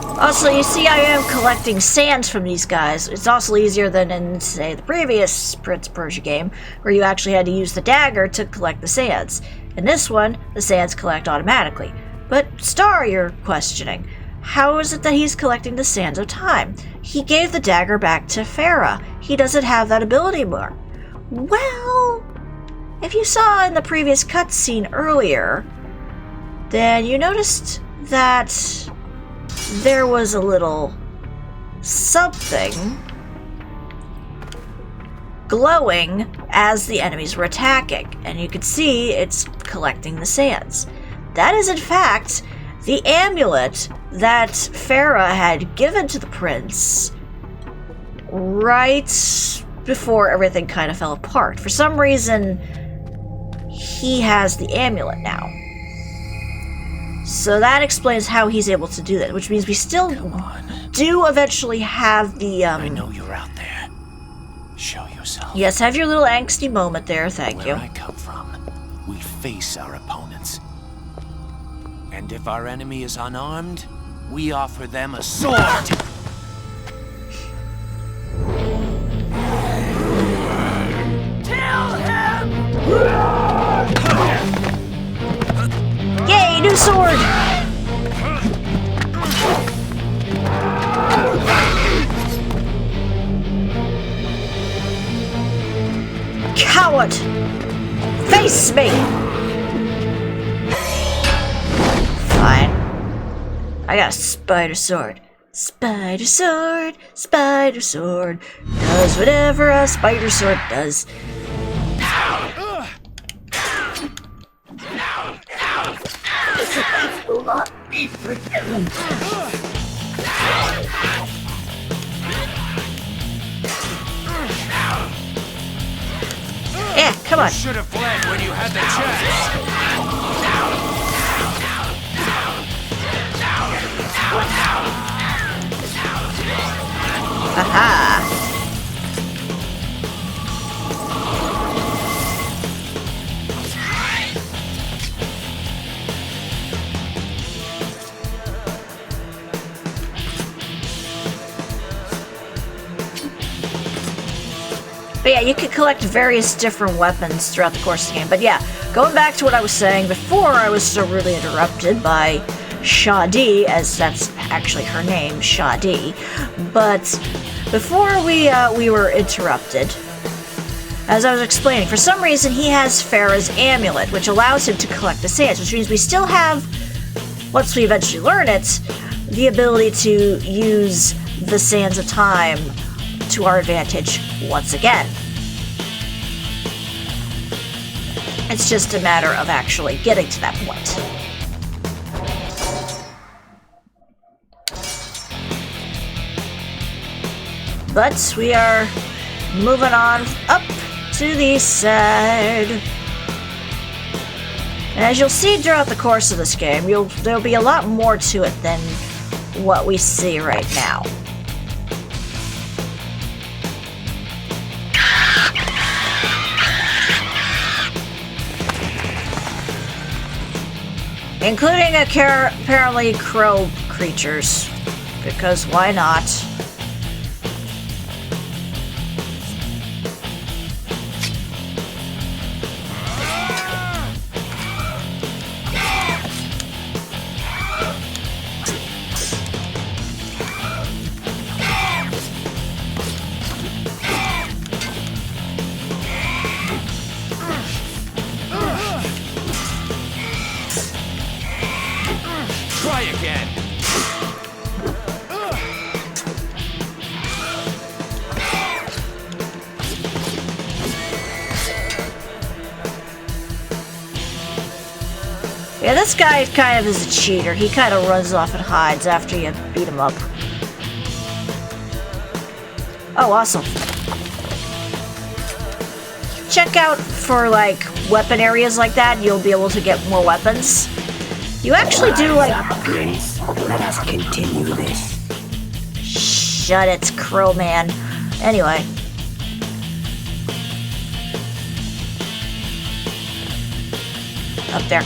Also, you see I am collecting sands from these guys. It's also easier than in, say, the previous Prince Persia game, where you actually had to use the dagger to collect the sands. In this one, the sands collect automatically. But Star, you're questioning. How is it that he's collecting the sands of time? He gave the dagger back to Farah. He doesn't have that ability more. Well, if you saw in the previous cutscene earlier, then you noticed that there was a little something glowing as the enemies were attacking, and you could see it's collecting the sands. That is in fact the amulet that Farah had given to the prince right before everything kind of fell apart. For some reason, he has the amulet now. So that explains how he's able to do that, which means we still do eventually have the, I know you're out there. Show yourself. Yes, have your little angsty moment there, thank you. Where I come from, we face our opponents. And if our enemy is unarmed, we offer them a sword! Kill him! Yay, new sword! Coward! Face me! Fine. I got a spider sword. Spider sword, spider sword. Does whatever a spider sword does. Will not be forgiven. Yeah, come on. You should have fled when you had the chance. Aha! But yeah, you could collect various different weapons throughout the course of the game. But yeah, going back to what I was saying before, I was so rudely interrupted by Shahdee, as that's actually her name, Shahdee. But before we were interrupted, as I was explaining, for some reason he has Farah's amulet, which allows him to collect the sands, which means we still have, once we eventually learn it, the ability to use the sands of time to our advantage once again. It's just a matter of actually getting to that point. But we are moving on up to the side. And as you'll see throughout the course of this game, there'll be a lot more to it than what we see right now. Including apparently crow creatures, because why not? Try again. Yeah, this guy kind of is a cheater. He kind of runs off and hides after you beat him up. Oh, awesome. Check out for, like, weapon areas like that. You'll be able to get more weapons. You actually do, like... Prince, let us continue this. Shut it, Crow Man. Anyway. Up there.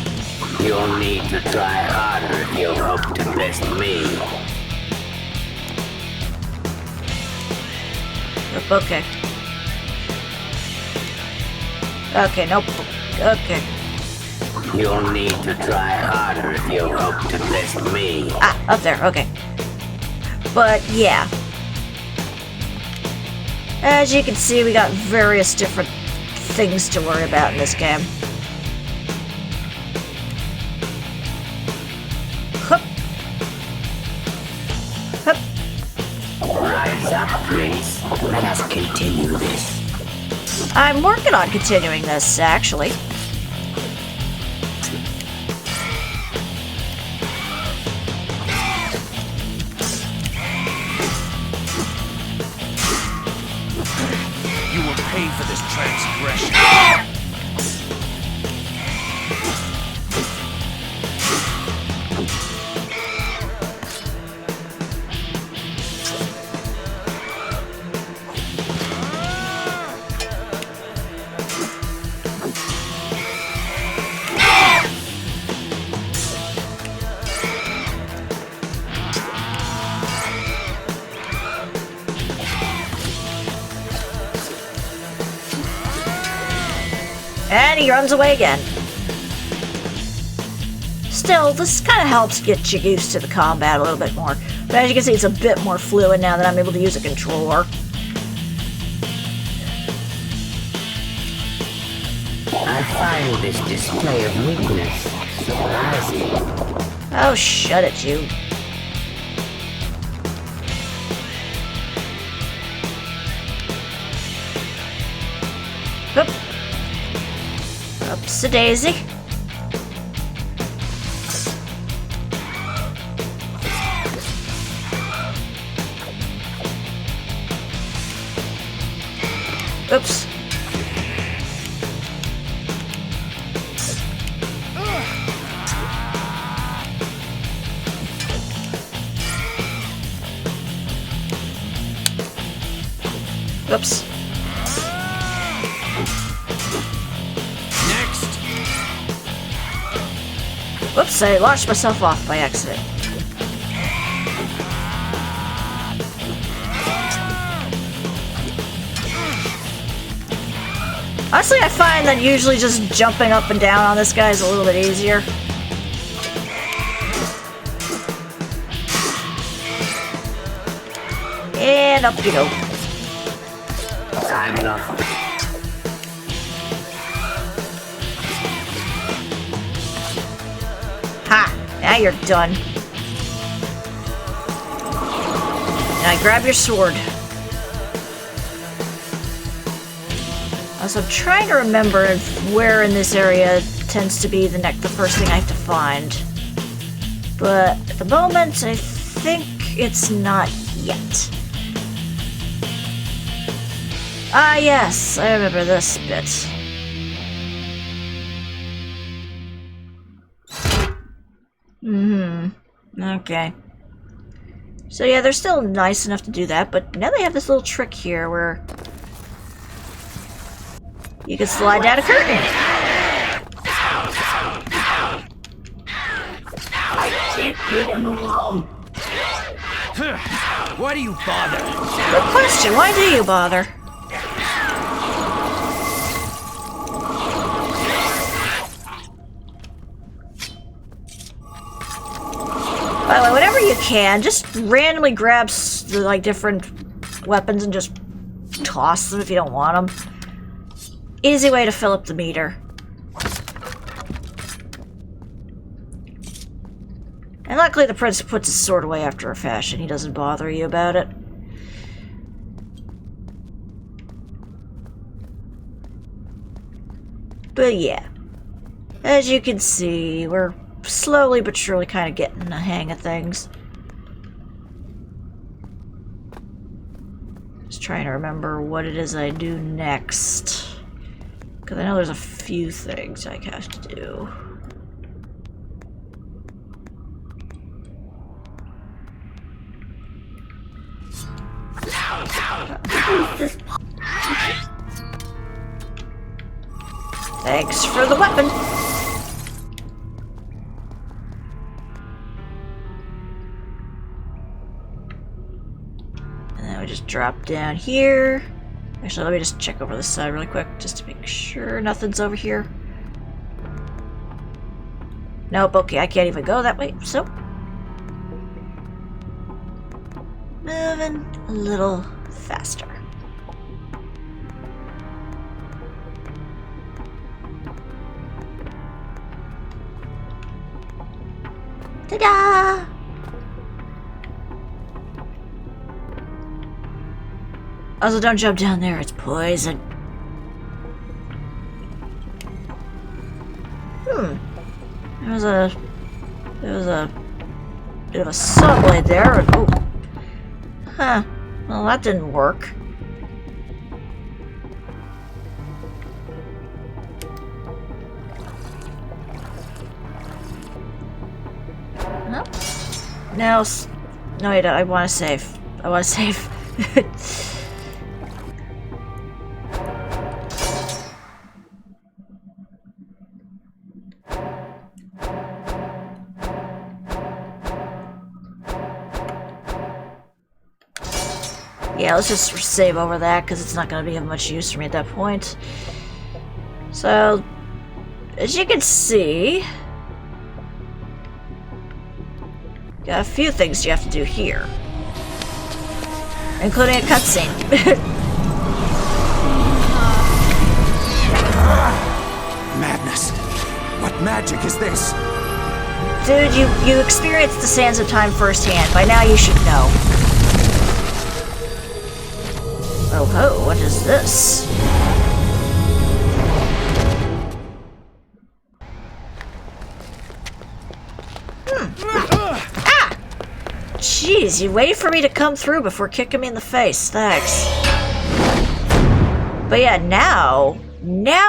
You'll need to try harder if you hope to best me. Okay. Okay, nope. Okay. You'll need to try harder if you hope to test me. Ah, up there, okay. But, yeah. As you can see, we got various different things to worry about in this game. Hup. Hup. Rise up, Prince. Let us continue this. I'm working on continuing this, actually. You will pay for this transgression. And he runs away again. Still, this kind of helps get you used to the combat a little bit more. But as you can see, it's a bit more fluid now that I'm able to use a controller. I find this display of weakness surprising. Oh, shut it, you. Oop. Oops-a-daisy. Oops. Oops. Next. Whoops, I launched myself off by accident. Honestly, I find that usually just jumping up and down on this guy is a little bit easier. And up you go. I'm not. Ha! Now you're done. Now grab your sword. Also, I'm trying to remember where in this area tends to be the first thing I have to find. But at the moment, I think it's not yet. Ah, yes, I remember this bit. Okay. So yeah, they're still nice enough to do that, but now they have this little trick here where you can slide down a curtain. I can't get him alone. Why do you bother? Good question, why do you bother? By the way, whenever you can, just randomly grab like different weapons and just toss them if you don't want them. Easy way to fill up the meter. And luckily the prince puts his sword away after a fashion. He doesn't bother you about it. But yeah, as you can see, we're slowly but surely kind of getting the hang of things. Just trying to remember what it is I do next. Because I know there's a few things I have to do. Thanks for the weapon. And then we just drop down here. Actually, let me just check over this side really quick, just to make sure nothing's over here. Nope, okay, I can't even go that way, so... moving a little faster. Ta-da! Also, don't jump down there, it's poison. There was a bit of a saw blade there. Oh. Huh. Well, that didn't work. Nope. Now, no, wait, I want to save. I want to save. Yeah, let's just save over that, because it's not going to be of much use for me at that point. So, as you can see, got a few things you have to do here. Including a cutscene. Madness! What magic is this? Dude, you experienced the sands of time firsthand. By now you should know. Oh ho, what is this? Ah! Jeez, you waited for me to come through before kicking me in the face. Thanks. But yeah, now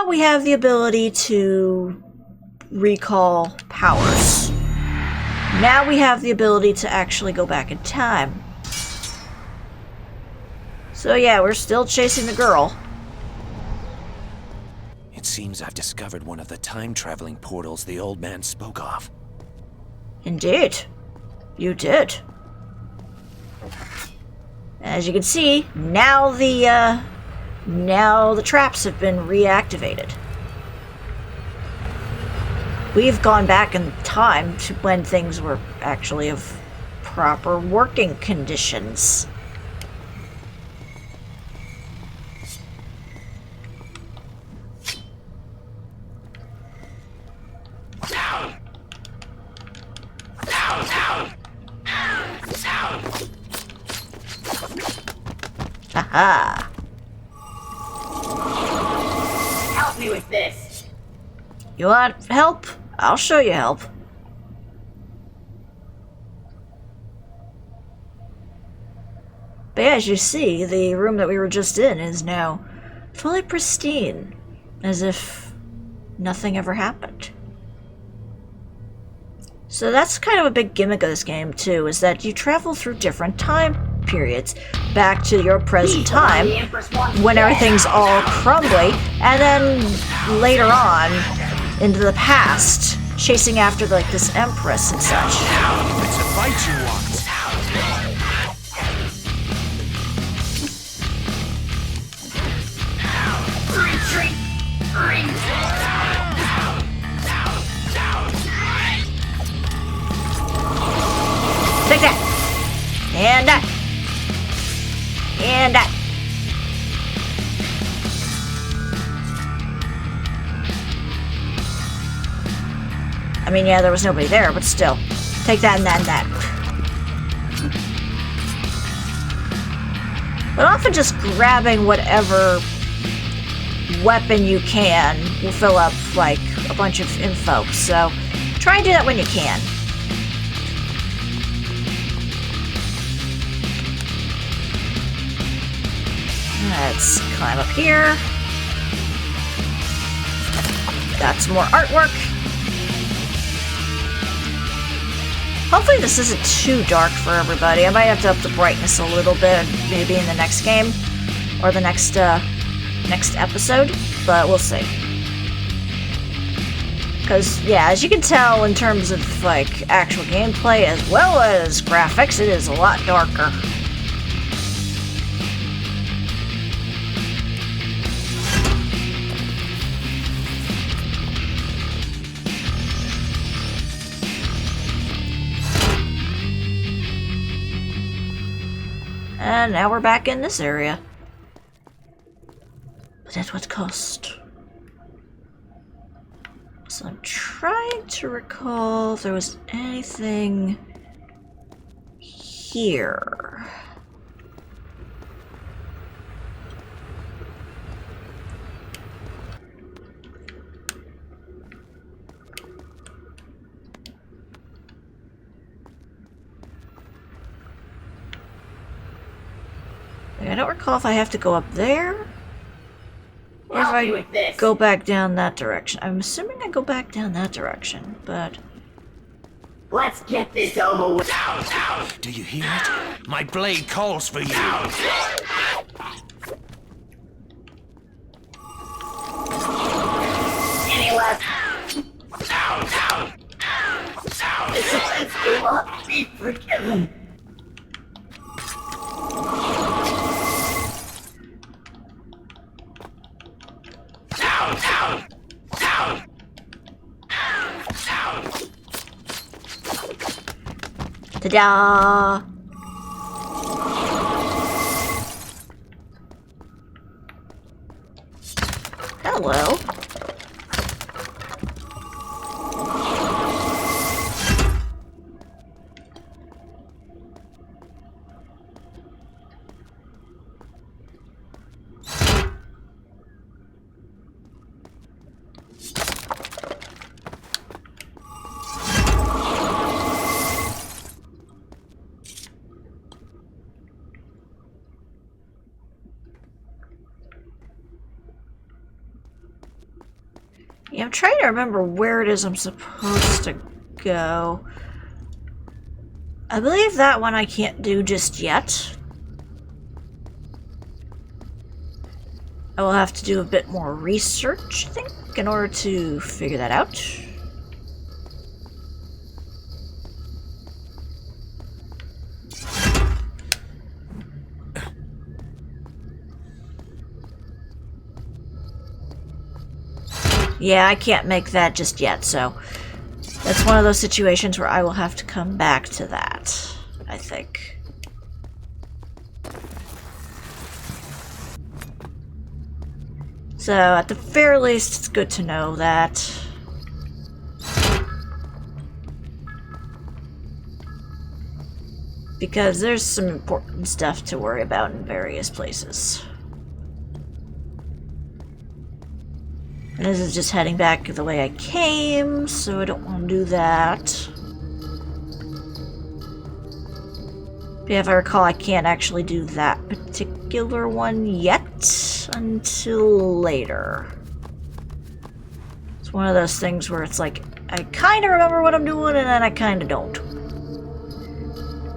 we have the ability to recall powers. Now we have the ability to actually go back in time. So yeah, we're still chasing the girl. It seems I've discovered one of the time-traveling portals the old man spoke of. Indeed. You did. As you can see, now the traps have been reactivated. We've gone back in time to when things were actually of proper working conditions. Haha. Help me with this. You want help? I'll show you help. But yeah, as you see, the room that we were just in is now fully pristine, as if nothing ever happened. So that's kind of a big gimmick of this game too, is that you travel through different time periods back to your present time when everything's all crumbly, and then later on into the past, chasing after like this empress and such. It's a fight you want. Retreat! Take that! And that! And that! I mean, yeah, there was nobody there, but still. Take that and that and that. But often just grabbing whatever weapon you can will fill up, like, a bunch of info. So, try and do that when you can. Let's climb up here. Got some more artwork. Hopefully this isn't too dark for everybody. I might have to up the brightness a little bit, maybe in the next game, or the next episode, but we'll see. Because, yeah, as you can tell in terms of, like, actual gameplay as well as graphics, it is a lot darker. And now we're back in this area. But at what cost? So I'm trying to recall if there was anything here. I don't recall if I have to go up there or if I go back down that direction. I'm assuming I go back down that direction, but... Let's get this over with. Do you hear it? My blade calls for you. Any left? This offense will not be forgiven. Ta-da! Hello. Yeah, I'm trying to remember where it is I'm supposed to go. I believe that one I can't do just yet. I will have to do a bit more research, I think, in order to figure that out. Yeah, I can't make that just yet, so that's one of those situations where I will have to come back to that, I think. So, at the very least, it's good to know that. Because there's some important stuff to worry about in various places. And this is just heading back the way I came, so I don't want to do that. But yeah, if I recall, I can't actually do that particular one yet until later. It's one of those things where it's like, I kind of remember what I'm doing, and then I kind of don't.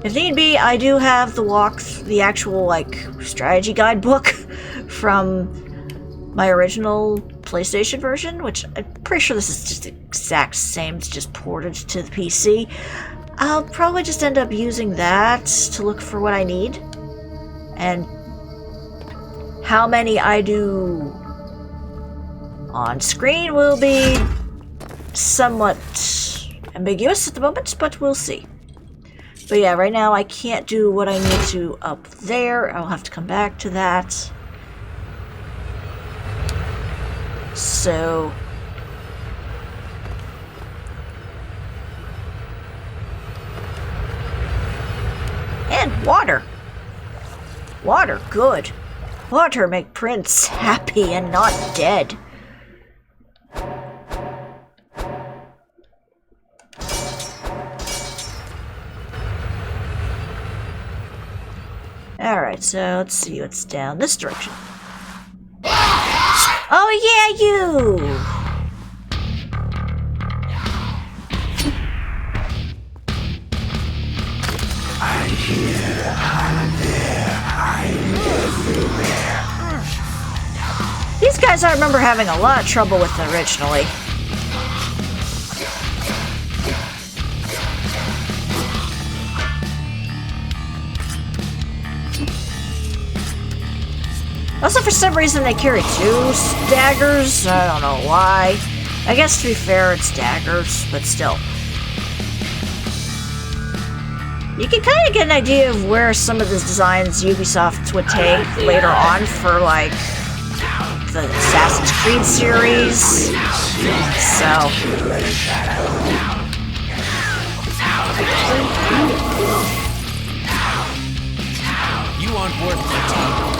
If need be, I do have the actual, like, strategy guidebook from my original PlayStation version, which I'm pretty sure this is just the exact same, it's just ported to the PC. I'll probably just end up using that to look for what I need. And how many I do on screen will be somewhat ambiguous at the moment, but we'll see. But yeah, right now I can't do what I need to up there. I'll have to come back to that. So... and water. Water, good. Water make Prince happy and not dead. Alright, so let's see what's down this direction. Oh yeah, you! I'm here, I'm there, I'm everywhere. These guys I remember having a lot of trouble with originally. Also, for some reason, they carry two daggers. I don't know why. I guess, to be fair, it's daggers, but still. You can kind of get an idea of where some of the designs Ubisoft would take later on for, like, the Assassin's Creed series. So... You aren't worth my time.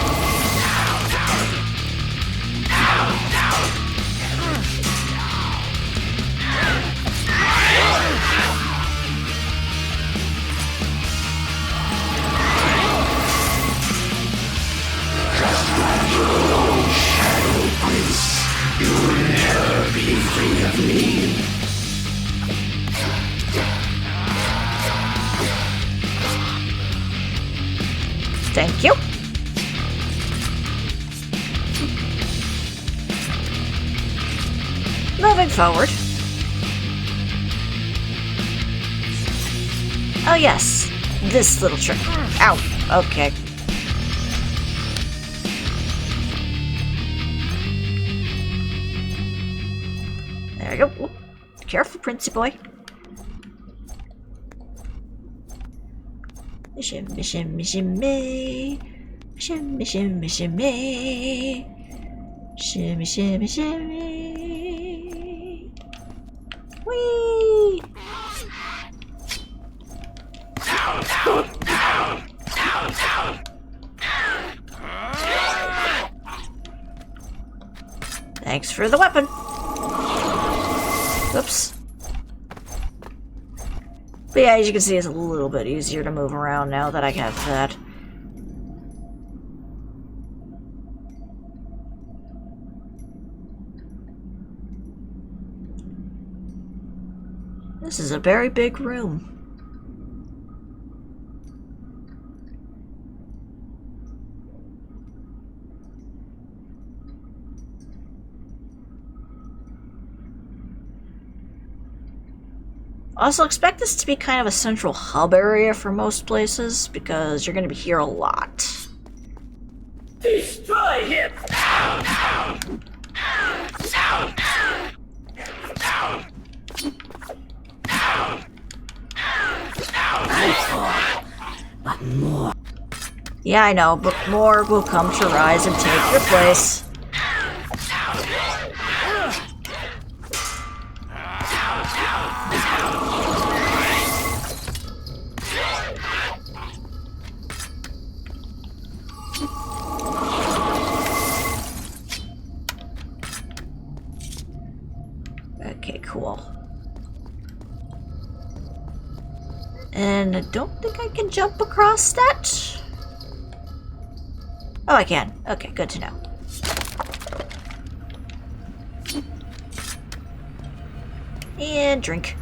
Shadow Prince, you will never be free of me. Thank you. Moving forward. Oh yes, this little trick. Ow, okay. There we go. Whoop. Careful, Princey boy. Shimmy, shimmy, shimmy. Shimmy, shimmy, shimmy. Shimmy, shimmy, shimmy. Whee! Thanks for the weapon. Oops. But yeah, as you can see, it's a little bit easier to move around now that I have that. This is a very big room. Also, expect this to be kind of a central hub area for most places, because you're going to be here a lot. Destroy him! But more. Yeah, I know, but more will come to rise and take your place. Okay, cool. And I don't think I can jump across that. Oh, I can. Okay, good to know. And drink.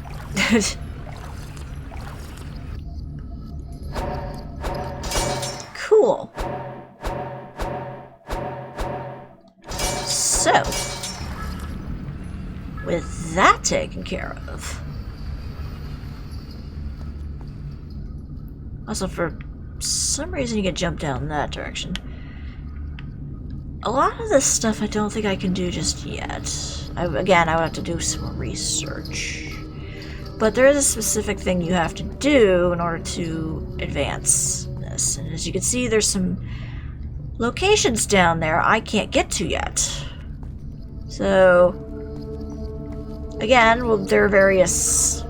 Cool. So, with that taken care of. Also, for some reason you can jump down that direction. A lot of this stuff I don't think I can do just yet. Again, I would have to do some more research. But there is a specific thing you have to do in order to advance this. And as you can see, there's some locations down there I can't get to yet. So, again, well, there are various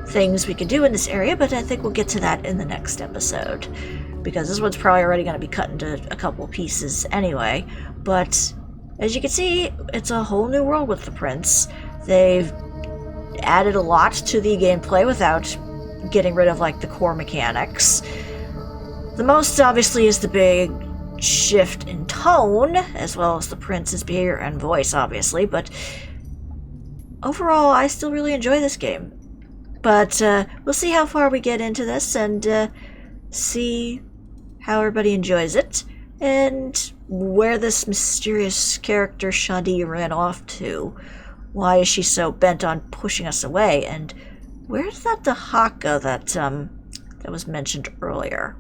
things we could do in this area, but I think we'll get to that in the next episode. Because this one's probably already going to be cut into a couple pieces anyway. But as you can see, it's a whole new world with the Prince. They've added a lot to the gameplay without getting rid of, like, the core mechanics. The most, obviously, is the big shift in tone, as well as the Prince's behavior and voice, obviously. But overall, I still really enjoy this game. But we'll see how far we get into this and see how everybody enjoys it, and where this mysterious character Shahdee ran off to. Why is she so bent on pushing us away? And where's that Dahaka that was mentioned earlier?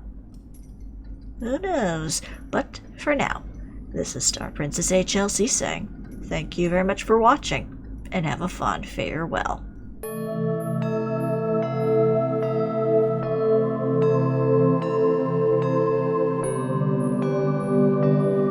Who knows? But for now, this is StarPrincessHLC saying thank you very much for watching, and have a fond farewell.